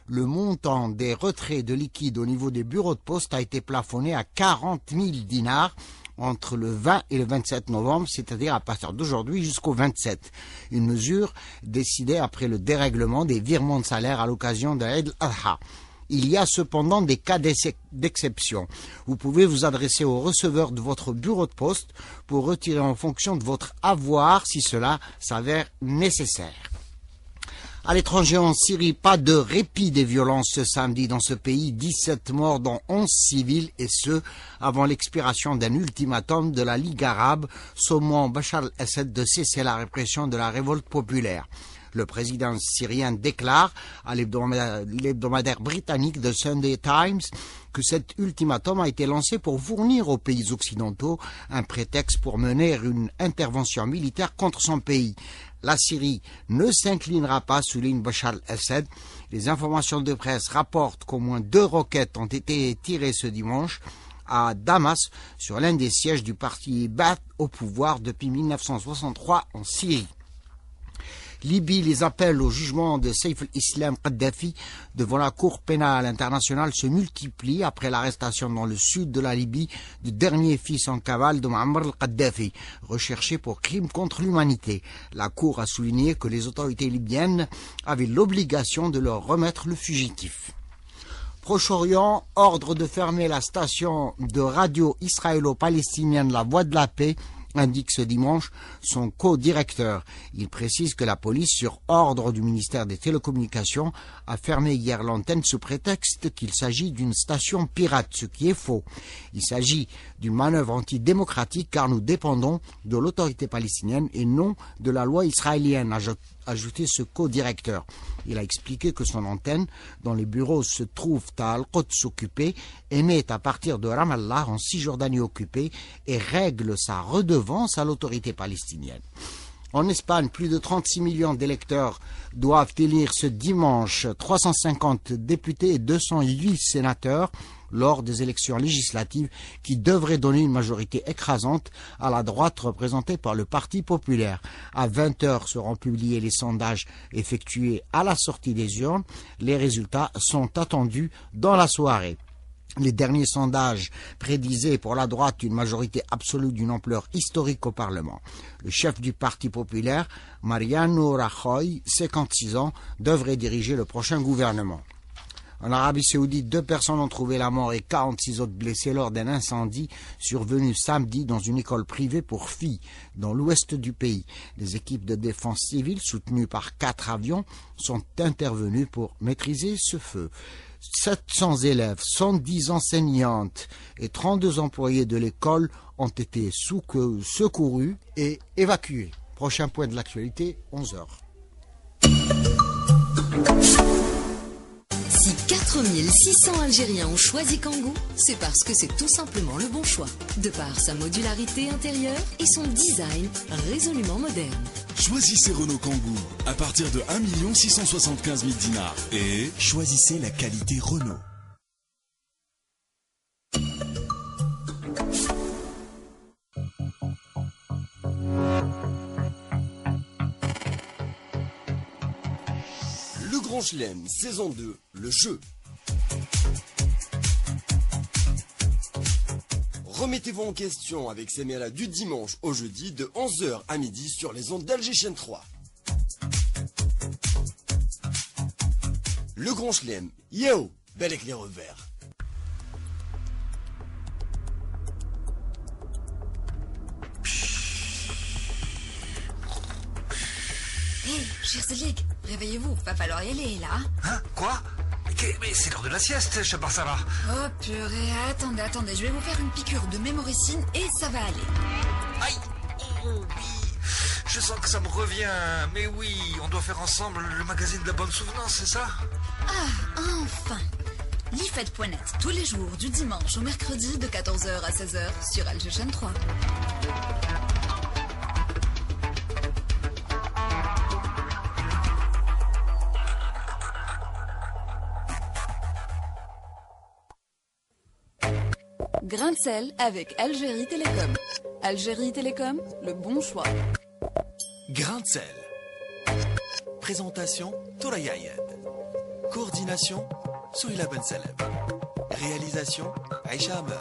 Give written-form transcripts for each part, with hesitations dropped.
le montant des retraits de liquide au niveau des bureaux de poste a été plafonné à 40 000 dinars entre le 20 et le 27 novembre, c'est-à-dire à partir d'aujourd'hui jusqu'au 27. Une mesure décidée après le dérèglement des virements de salaire à l'occasion de Eid al-Adha. Il y a cependant des cas d'exception. Vous pouvez vous adresser au receveur de votre bureau de poste pour retirer en fonction de votre avoir si cela s'avère nécessaire. À l'étranger, en Syrie, pas de répit des violences ce samedi dans ce pays. 17 morts dont 11 civils et ce, avant l'expiration d'un ultimatum de la Ligue arabe sommant Bachar al-Assad de cesser la répression de la révolte populaire. Le président syrien déclare à l'hebdomadaire britannique The Sunday Times que cet ultimatum a été lancé pour fournir aux pays occidentaux un prétexte pour mener une intervention militaire contre son pays. La Syrie ne s'inclinera pas, souligne Bachar al-Assad. Les informations de presse rapportent qu'au moins 2 roquettes ont été tirées ce dimanche à Damas sur l'un des sièges du parti Ba'ath au pouvoir depuis 1963 en Syrie. Libye, les appels au jugement de Saif al-Islam Kadhafi devant la Cour pénale internationale se multiplient après l'arrestation dans le sud de la Libye du dernier fils en cavale de Muammar al-Kadhafi, recherché pour crimes contre l'humanité. La Cour a souligné que les autorités libyennes avaient l'obligation de leur remettre le fugitif. Proche-Orient, ordre de fermer la station de radio israélo-palestinienne La Voix de la Paix, indique ce dimanche son co-directeur. Il précise que la police, sur ordre du ministère des Télécommunications, a fermé hier l'antenne sous prétexte qu'il s'agit d'une station pirate, ce qui est faux. Il s'agit d'une manœuvre antidémocratique car nous dépendons de l'autorité palestinienne et non de la loi israélienne, a ajouté ce co-directeur. Il a expliqué que son antenne, dont les bureaux se trouvent à Al-Quds occupé, émet à partir de Ramallah en Cisjordanie occupée et règle sa redevance à l'autorité palestinienne. En Espagne, plus de 36 millions d'électeurs doivent élire ce dimanche 350 députés et 208 sénateurs lors des élections législatives qui devraient donner une majorité écrasante à la droite représentée par le Parti populaire. À 20h seront publiés les sondages effectués à la sortie des urnes. Les résultats sont attendus dans la soirée. Les derniers sondages prédisaient pour la droite une majorité absolue d'une ampleur historique au Parlement. Le chef du Parti populaire, Mariano Rajoy, 56 ans, devrait diriger le prochain gouvernement. En Arabie Saoudite, 2 personnes ont trouvé la mort et 46 autres blessés lors d'un incendie survenu samedi dans une école privée pour filles dans l'ouest du pays. Les équipes de défense civile, soutenues par 4 avions, sont intervenues pour maîtriser ce feu. 700 élèves, 110 enseignantes et 32 employés de l'école ont été secourus et évacués. Prochain point de l'actualité, 11h. Si 4600 Algériens ont choisi Kangoo, c'est parce que c'est tout simplement le bon choix, de par sa modularité intérieure et son design résolument moderne. Choisissez Renault Kangoo à partir de 1 675 000 dinars et choisissez la qualité Renault. Le Grand Chelem, saison 2, le jeu. Remettez-vous en question avec ces mélas du dimanche au jeudi de 11h à midi sur les ondes d'Alger Chaîne 3. Le Grand Chelem, yo, bel éclair vert. Hé, cher Cédric, réveillez-vous, va falloir y aller, là. Hein? Quoi? Mais c'est l'heure de la sieste, Chabarsara. Oh purée, attendez, je vais vous faire une piqûre de mémoricine et ça va aller. Aïe! Oh oui, je sens que ça me revient. Mais oui, on doit faire ensemble le magazine de la bonne souvenance, c'est ça? Ah, enfin! L'IFED.net, tous les jours, du dimanche au mercredi, de 14h à 16h, sur Alger Chaîne 3. Grain de sel avec Algérie Télécom. Algérie Télécom, le bon choix. Grain de sel. Présentation Tourayayed. Coordination, Souila Ben Salem. Réalisation, Aïcha Hammer.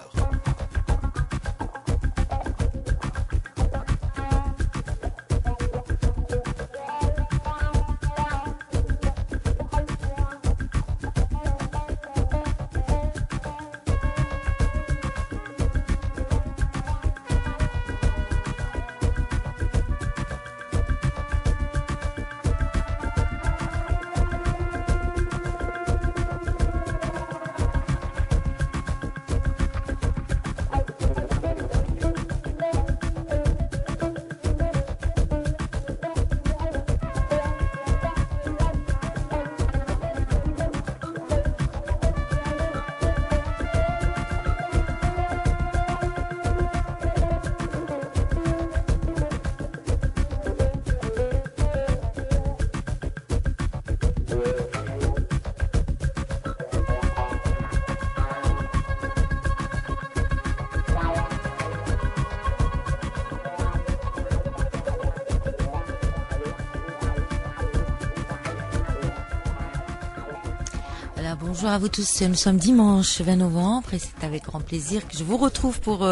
Bonjour à vous tous, nous sommes dimanche 20 novembre et c'est avec grand plaisir que je vous retrouve pour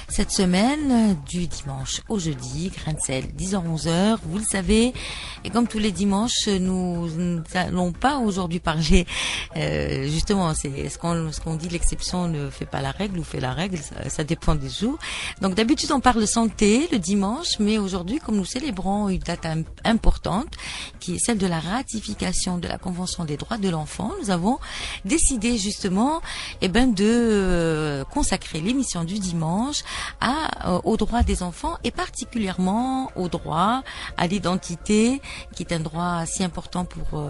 cette semaine du dimanche au jeudi, grain de sel, 10h-11h, vous le savez. Et comme tous les dimanches, nous n'allons pas aujourd'hui parler, justement, c'est ce qu'on dit, l'exception ne fait pas la règle ou fait la règle, ça dépend des jours. Donc d'habitude on parle santé le dimanche, mais aujourd'hui comme nous célébrons une date importante, qui est celle de la ratification de la Convention des droits de l'enfant, nous avons décidé justement de consacrer l'émission du dimanche aux droits des enfants et particulièrement au droit à l'identité, qui est un droit si important pour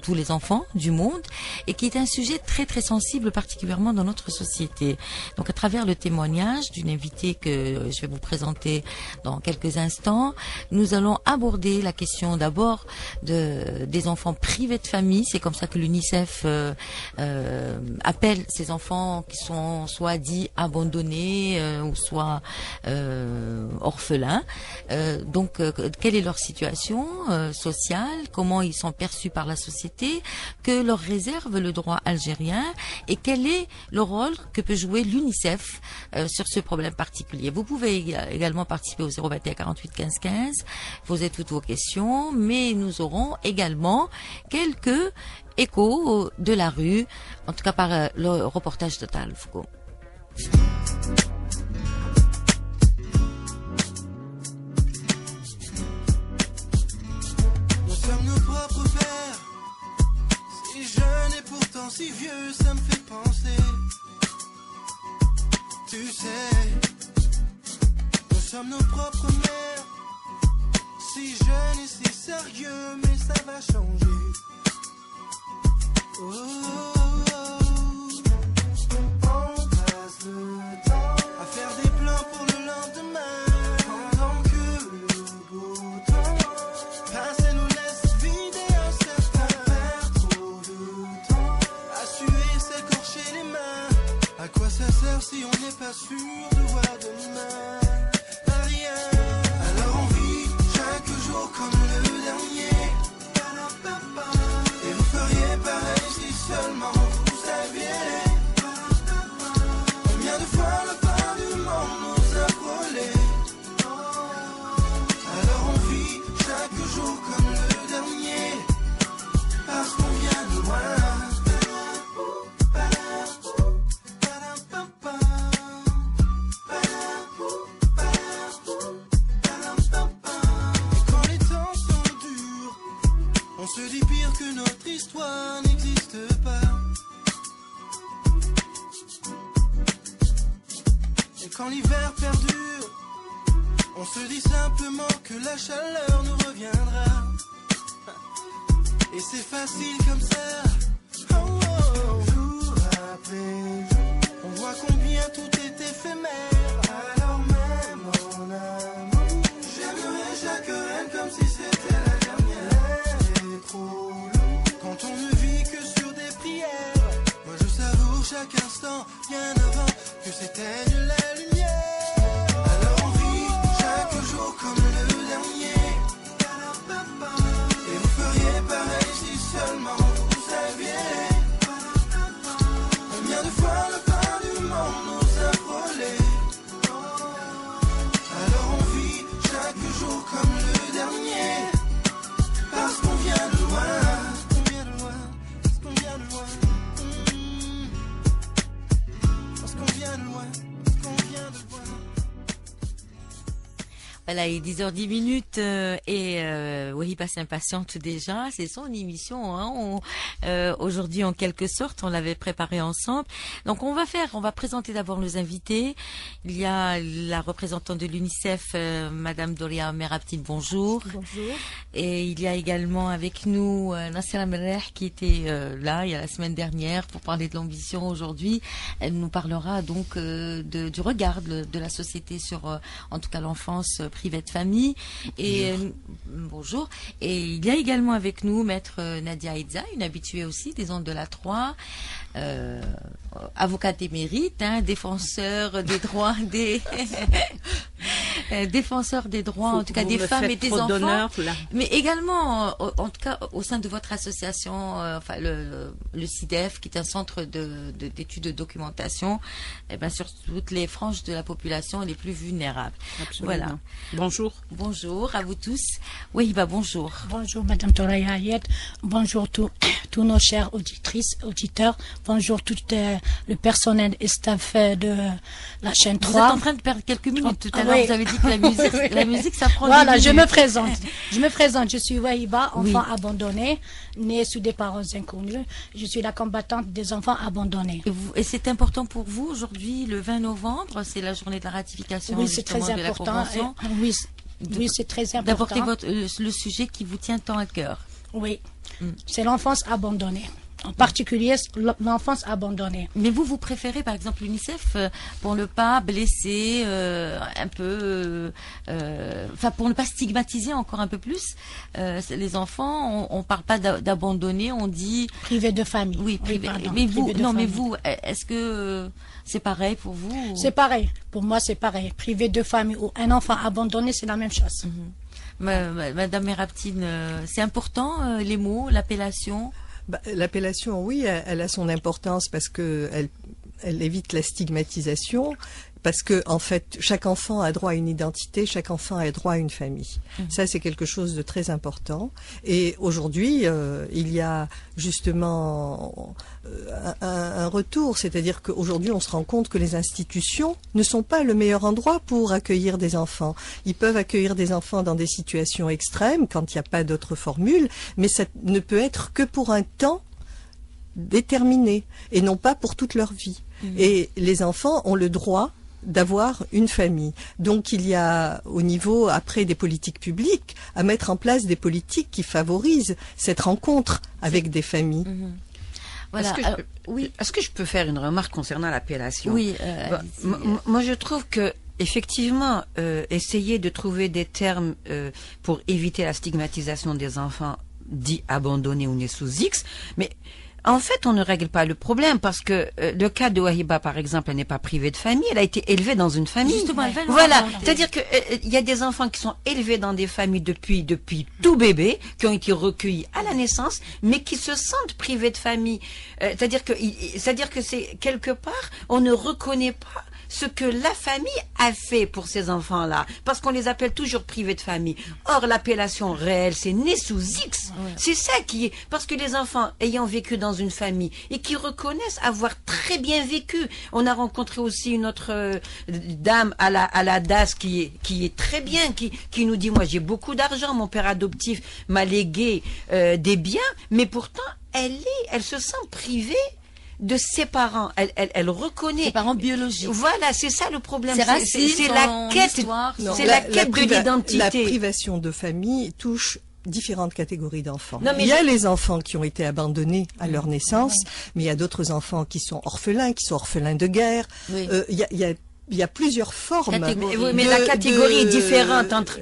tous les enfants du monde et qui est un sujet très très sensible particulièrement dans notre société. Donc à travers le témoignage d'une invitée que je vais vous présenter dans quelques instants, nous allons aborder la question d'abord des enfants privés de famille. C'est comme ça que l'UNICEF appelle ces enfants qui sont soit dits abandonnés ou soit orphelins. Donc quelle est leur situation sociale, comment ils sont perçus par la société, que leur réserve le droit algérien et quel est le rôle que peut jouer l'UNICEF sur ce problème particulier. Vous pouvez également participer au 021 48 15 15, poser toutes vos questions, mais nous aurons également quelques échos de la rue, en tout cas par le reportage total, Foucault. Nous sommes nos propres pères, si jeunes et pourtant si vieux, ça me fait penser. Tu sais, nous sommes nos propres mères, si jeunes et si sérieux, mais ça va changer. Oh, oh, oh. On passe le temps à faire des plans pour le lendemain, pendant que le beau temps passe et nous laisse vider un certain perd trop de temps à suer, s'écorcher les mains. À quoi ça sert si on n'est pas sûr de voir demain? À rien. Alors on vit chaque jour comme le dernier. Et vous feriez pareil si seulement vous saviez combien de fois la fin du monde nous a frôlés. Alors on vit chaque jour comme le dernier, parce qu'on vient de loin. Et quand les temps sont durs, on se dit pire que notre histoire n'existe pas. Et quand l'hiver perdure, on se dit simplement que la chaleur nous reviendra. Et c'est facile comme ça. Oh, oh. Jour après jour, on voit combien tout est éphémère. Alors même en amour, j'aimerais chaque reine comme si c'était la dernière. Et trop long, quand on ne vit que sur des prières. Moi je savoure chaque instant, bien avant que s'éteigne la lumière. Alors on vit chaque jour comme le dernier. Et vous feriez pareil si seulement vous saviez Voilà, il est 10h10 Wahiba s'impatiente déjà. C'est son émission. Hein. Aujourd'hui, en quelque sorte, on l'avait préparé ensemble. Donc, on va présenter d'abord nos invités. Il y a la représentante de l'UNICEF, Madame Doria Merabtine. Bonjour. Bonjour. Et il y a également avec nous Nassira Merreh qui était là il y a la semaine dernière pour parler de l'ambition. Aujourd'hui, elle nous parlera donc du regard de la société sur, en tout cas, l'enfance privée de famille. Et bonjour. Et il y a également avec nous Maître Nadia Idza, une habituée aussi des ondes de la 3, avocate émérite, hein, défenseur des droits des défenseur des droits, en tout cas des femmes et des enfants, mais également, en tout cas, au sein de votre association, enfin le CIDEF, qui est un centre d'études de documentation, et ben sur toutes les franges de la population les plus vulnérables. Absolument. Voilà. Bonjour. Bonjour à vous tous. Oui, bah bonjour. Bonjour Madame Toraya Ayed. Bonjour tous nos chers auditrices, auditeurs. Bonjour tout le personnel et staff de la chaîne 3. Vous êtes en train de perdre quelques minutes. Tout à l'heure, vous avez dit que la musique, ça prend Voilà, des je minutes. me présente. Je suis Wahiba, enfant abandonné, né sous des parents inconnus. Je suis la combattante des enfants abandonnés. Et c'est important pour vous aujourd'hui, le 20 novembre, c'est la journée de la ratification Oui, c'est très justement, de la important. Convention. Oui, c'est très important. D'apporter le sujet qui vous tient tant à cœur. Oui, c'est l'enfance abandonnée. En particulier, l'enfance abandonnée. Mais vous préférez, par exemple, l'UNICEF pour ne pas blesser un peu, enfin pour ne pas stigmatiser encore un peu plus les enfants. On parle pas d'abandonner, on dit privé de famille. Oui, privé. Pardon, mais vous, privé de non, famille. mais vous, est-ce que c'est pareil pour vous? C'est pareil. Pour moi, c'est pareil. Privé de famille ou un enfant abandonné, c'est la même chose. Madame Merabtine, c'est important les mots, l'appellation. L'appellation, oui, elle a son importance parce que elle évite la stigmatisation, parce que en fait, chaque enfant a droit à une identité, chaque enfant a droit à une famille. Ça, c'est quelque chose de très important. Et aujourd'hui, il y a justement un retour, c'est-à-dire qu'aujourd'hui, on se rend compte que les institutions ne sont pas le meilleur endroit pour accueillir des enfants. Ils peuvent accueillir des enfants dans des situations extrêmes, quand il n'y a pas d'autre formule, mais ça ne peut être que pour un temps déterminé, et non pas pour toute leur vie. Et les enfants ont le droit d'avoir une famille. Donc il y a au niveau après des politiques publiques à mettre en place des politiques qui favorisent cette rencontre avec des familles. Voilà. Est-ce que je peux faire une remarque concernant l'appellation? Oui. Moi, je trouve que effectivement, essayer de trouver des termes pour éviter la stigmatisation des enfants dits abandonnés ou nés sous X, mais en fait, on ne règle pas le problème parce que le cas de Wahiba, par exemple, elle n'est pas privée de famille, elle a été élevée dans une famille. Justement, voilà, c'est-à-dire que il y a des enfants qui sont élevés dans des familles depuis tout bébé, qui ont été recueillis à la naissance, mais qui se sentent privés de famille. C'est-à-dire que c'est quelque part, on ne reconnaît pas ce que la famille a fait pour ces enfants-là, parce qu'on les appelle toujours privés de famille. Or, l'appellation réelle, c'est né sous X. C'est ça qui est, parce que les enfants ayant vécu dans une famille et qui reconnaissent avoir très bien vécu. On a rencontré aussi une autre dame à la DAS qui est très bien, qui nous dit, moi j'ai beaucoup d'argent, mon père adoptif m'a légué des biens, mais pourtant elle se sent privée de ses parents, elle reconnaît ses parents biologiques. Voilà, c'est ça le problème. C'est la quête, c'est la quête de l'identité. La privation de famille touche différentes catégories d'enfants. Il y a les enfants qui ont été abandonnés à leur naissance, mais il y a d'autres enfants qui sont orphelins de guerre. Il y a plusieurs formes. Mais la catégorie est différente entre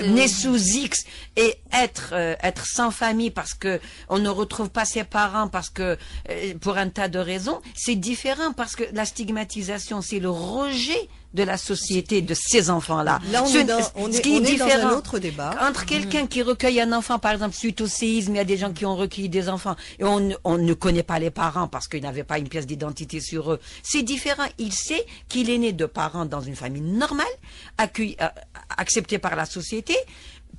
né sous X et être sans famille parce que on ne retrouve pas ses parents parce que pour un tas de raisons. C'est différent parce que la stigmatisation, c'est le rejet de la société de ces enfants-là. Là, on est dans un autre débat. Entre quelqu'un qui recueille un enfant, par exemple, suite au séisme, il y a des gens qui ont recueilli des enfants et on ne connaît pas les parents parce qu'ils n'avaient pas une pièce d'identité sur eux. C'est différent. Il sait qu'il est né de parents dans une famille normale, accepté par la société,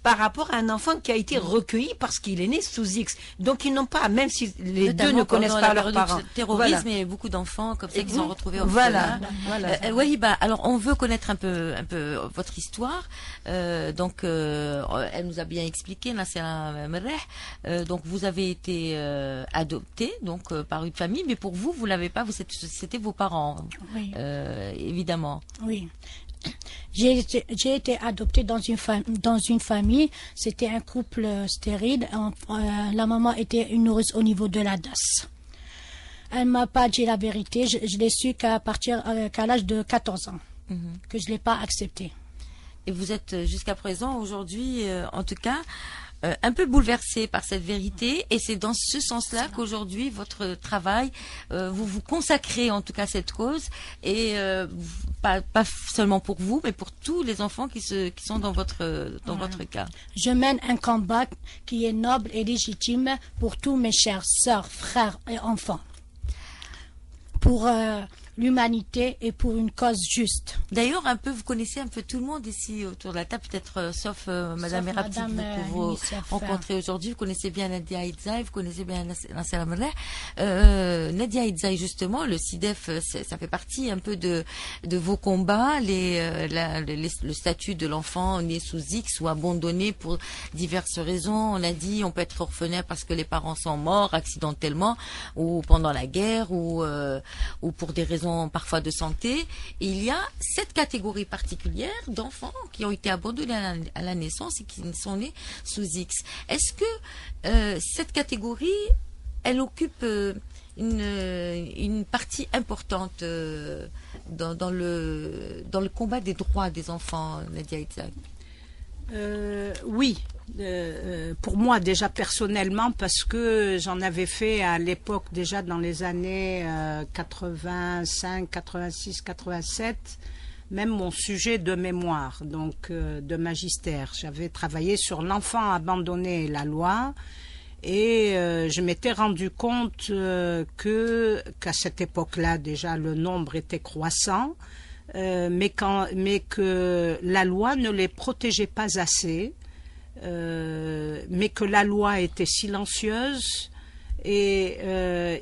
par rapport à un enfant qui a été recueilli parce qu'il est né sous X. Donc ils n'ont pas, même si les deux ne connaissent pas leurs parents. Terrorisme, il y a beaucoup d'enfants comme ça qui sont retrouvés en Voilà. Wahiba, alors on veut connaître un peu votre histoire. Donc elle nous a bien expliqué, Nassera Merreh. Donc vous avez été adopté donc par une famille, mais pour vous l'avez pas. C'était vos parents, Oui. Évidemment. Oui. J'ai été adoptée dans une famille. C'était un couple stérile. La maman était une nourrice au niveau de la DAS. Elle m'a pas dit la vérité. Je l'ai su qu'à l'âge de 14 ans, que je l'ai pas accepté. Et vous êtes jusqu'à présent, aujourd'hui, en tout cas, un peu bouleversé par cette vérité, et c'est dans ce sens-là qu'aujourd'hui votre travail, vous vous consacrez en tout cas à cette cause, et pas seulement pour vous, mais pour tous les enfants qui sont dans votre cas. Je mène un combat qui est noble et légitime pour tous mes chers sœurs, frères et enfants, pour l'humanité et pour une cause juste. D'ailleurs, vous connaissez un peu tout le monde ici autour de la table, peut-être sauf Madame Erapti que vous rencontrez aujourd'hui. Vous connaissez bien Nadia Idzaï, vous connaissez bien Nassera Merreh. Nadia Idzaï, justement, le SIDEF, ça fait partie un peu de vos combats, le statut de l'enfant né sous X ou abandonné pour diverses raisons. On a dit, on peut être orphelin parce que les parents sont morts accidentellement ou pendant la guerre ou pour des raisons parfois de santé. Et il y a cette catégorie particulière d'enfants qui ont été abandonnés à la naissance et qui sont nés sous X. Est-ce que cette catégorie, elle occupe une partie importante dans le combat des droits des enfants, Nadia Idzaï? Oui, pour moi déjà personnellement, parce que j'en avais fait à l'époque déjà dans les années 85, 86, 87, même mon sujet de mémoire, donc de magistère. J'avais travaillé sur l'enfant abandonné et la loi, et je m'étais rendu compte qu'à cette époque-là déjà le nombre était croissant. Mais que la loi ne les protégeait pas assez, mais que la loi était silencieuse et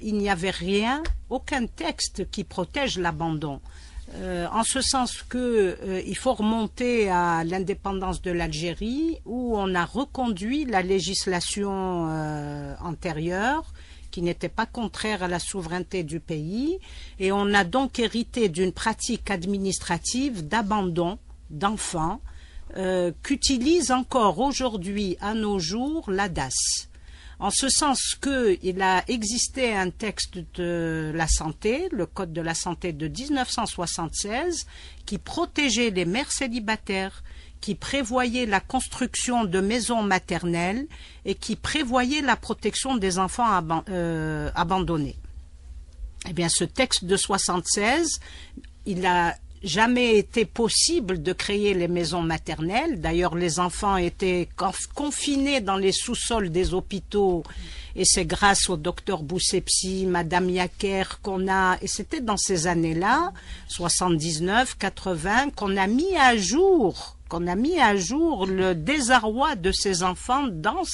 il n'y avait rien, aucun texte qui protège l'abandon. En ce sens que il faut remonter à l'indépendance de l'Algérie, où on a reconduit la législation antérieure, qui n'était pas contraire à la souveraineté du pays, et on a donc hérité d'une pratique administrative d'abandon d'enfants qu'utilise encore aujourd'hui à nos jours la DAS. En ce sens qu'il a existé un texte de la santé, le Code de la santé de 1976, qui protégeait les mères célibataires, qui prévoyait la construction de maisons maternelles et qui prévoyait la protection des enfants abandonnés. Eh bien, ce texte de 76, il n'a jamais été possible de créer les maisons maternelles. D'ailleurs, les enfants étaient confinés dans les sous-sols des hôpitaux, et c'est grâce au docteur Boussepsi, Madame Yaker, et c'était dans ces années-là, 79, 80, qu'on a mis à jour le désarroi de ces enfants dans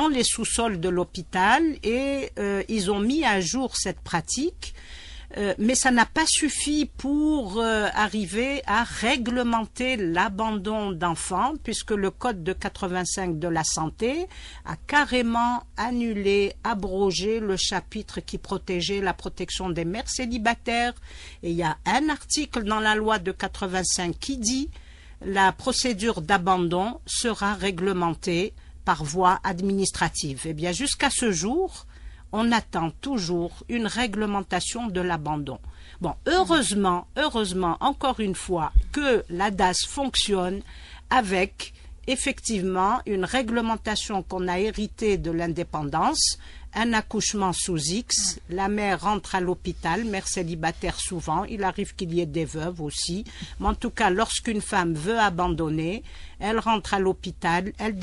les sous-sols de l'hôpital, et ils ont mis à jour cette pratique. Mais ça n'a pas suffi pour arriver à réglementer l'abandon d'enfants, puisque le Code de 85 de la santé a carrément annulé, abrogé le chapitre qui protégeait la protection des mères célibataires. Et il y a un article dans la loi de 85 qui dit: la procédure d'abandon sera réglementée par voie administrative. Eh bien, jusqu'à ce jour, on attend toujours une réglementation de l'abandon. Bon, heureusement, encore une fois, que la DAS fonctionne avec effectivement une réglementation qu'on a héritée de l'indépendance. Un accouchement sous X, la mère rentre à l'hôpital, mère célibataire souvent, il arrive qu'il y ait des veuves aussi, mais en tout cas, lorsqu'une femme veut abandonner, elle rentre à l'hôpital, elle